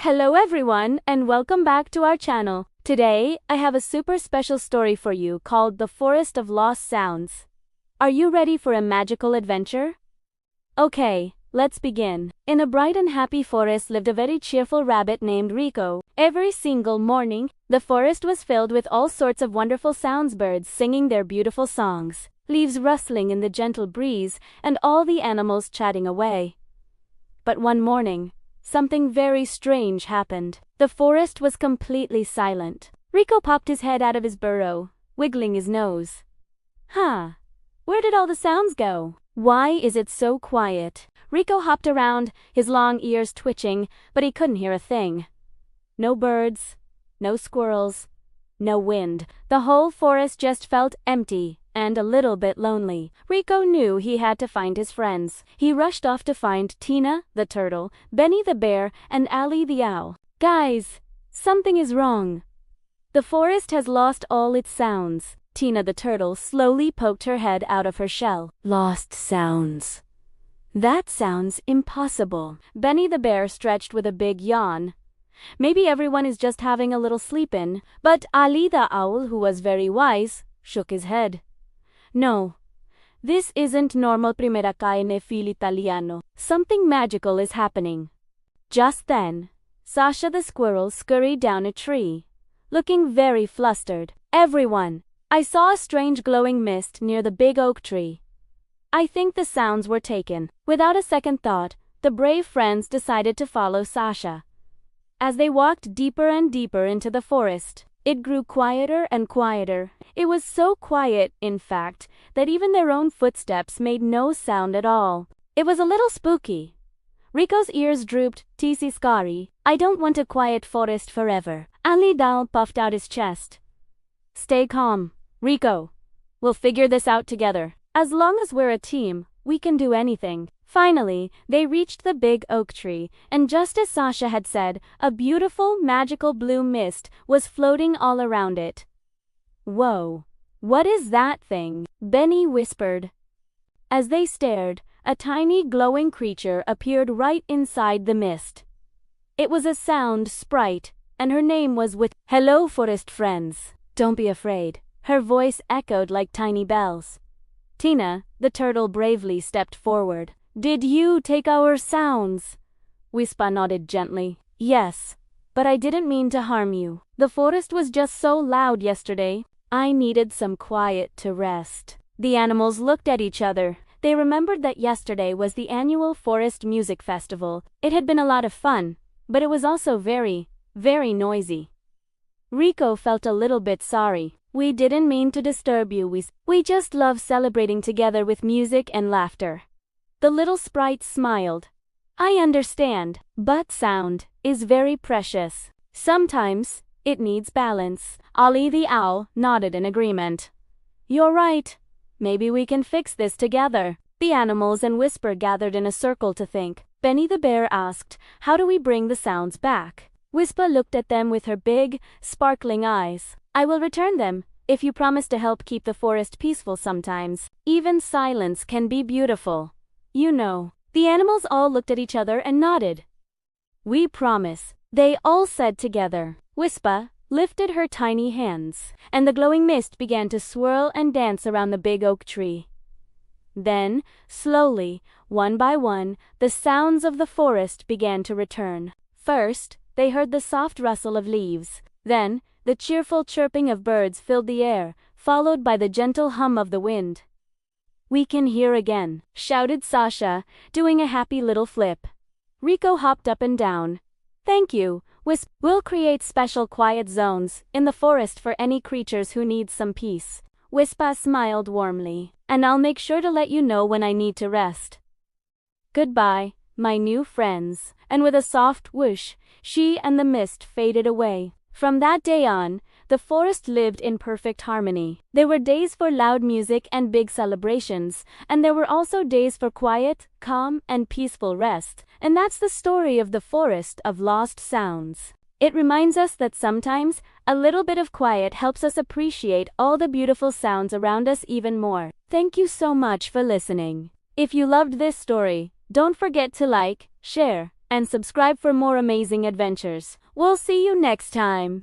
Hello everyone and welcome back to our channel. Today, I have a super special story for you called The Forest of Lost Sounds. Are you ready for a magical adventure? Okay, let's begin. In a bright and happy forest lived a very cheerful rabbit named Rico. Every single morning, the forest was filled with all sorts of wonderful sounds, birds singing their beautiful songs, leaves rustling in the gentle breeze, and all the animals chatting away. But one morning, something very strange happened. The forest was completely silent. Rico popped his head out of his burrow, wiggling his nose. Where did all the sounds go? Why is it so quiet? Rico hopped around, his long ears twitching, but he couldn't hear a thing. No birds, no squirrels, no wind. The whole forest just felt empty and a little bit lonely. Rico knew he had to find his friends. He rushed off to find Tina, the turtle, Benny the bear, and Olly the owl. Guys, something is wrong. The forest has lost all its sounds. Tina the turtle slowly poked her head out of her shell. Lost sounds. That sounds impossible. Benny the bear stretched with a big yawn. Maybe everyone is just having a little sleep-in. But Olly the owl, who was very wise, shook his head. No, this isn't normal primera cae fil italiano. Something magical is happening. Just then, Sasha the Squirrel scurried down a tree, looking very flustered. Everyone, I saw a strange glowing mist near the big oak tree. I think the sounds were taken. Without a second thought, the brave friends decided to follow Sasha. As they walked deeper and deeper into the forest, it grew quieter and quieter. It was so quiet, in fact, that even their own footsteps made no sound at all. It was a little spooky. Rico's ears drooped. "Tisi scary. I don't want a quiet forest forever." Olly the Owl puffed out his chest. "Stay calm, Rico. We'll figure this out together. As long as we're a team, we can do anything." Finally, they reached the big oak tree, and just as Sasha had said, a beautiful, magical blue mist was floating all around it. "Whoa, what is that thing?" Benny whispered. As they stared, a tiny glowing creature appeared right inside the mist. It was a Sound Sprite, and her name was Whispa. "Hello, forest friends. Don't be afraid." Her voice echoed like tiny bells. Tina, the turtle, bravely stepped forward. "Did you take our sounds?" Whispa nodded gently. "Yes, but I didn't mean to harm you. The forest was just so loud yesterday. I needed some quiet to rest." The animals looked at each other. They remembered that yesterday was the annual Forest Music Festival. It had been a lot of fun, but it was also very, very noisy. Rico felt a little bit sorry. "We didn't mean to disturb you. We just love celebrating together with music and laughter." The little sprite smiled. "I understand, but sound is very precious. Sometimes it needs balance." Olly the Owl nodded in agreement. "You're right. Maybe we can fix this together." The animals and Whisper gathered in a circle to think. Benny the bear asked, "How do we bring the sounds back?" Whisper looked at them with her big, sparkling eyes. "I will return them, if you promise to help keep the forest peaceful sometimes. Even silence can be beautiful. You know." The animals all looked at each other and nodded. "We promise," they all said together. Whispa lifted her tiny hands, and the glowing mist began to swirl and dance around the big oak tree. Then, slowly, one by one, the sounds of the forest began to return. First, they heard the soft rustle of leaves. Then, the cheerful chirping of birds filled the air, followed by the gentle hum of the wind. "We can hear again," shouted Sasha, doing a happy little flip. Rico hopped up and down. "Thank you, Whispa. We'll create special quiet zones in the forest for any creatures who need some peace." Whispa smiled warmly. "And I'll make sure to let you know when I need to rest. Goodbye, my new friends." And with a soft whoosh, she and the mist faded away. From that day on, the forest lived in perfect harmony. There were days for loud music and big celebrations, and there were also days for quiet, calm, and peaceful rest. And that's the story of the Forest of Lost Sounds. It reminds us that sometimes, a little bit of quiet helps us appreciate all the beautiful sounds around us even more. Thank you so much for listening. If you loved this story, don't forget to like, share, and subscribe for more amazing adventures. We'll see you next time.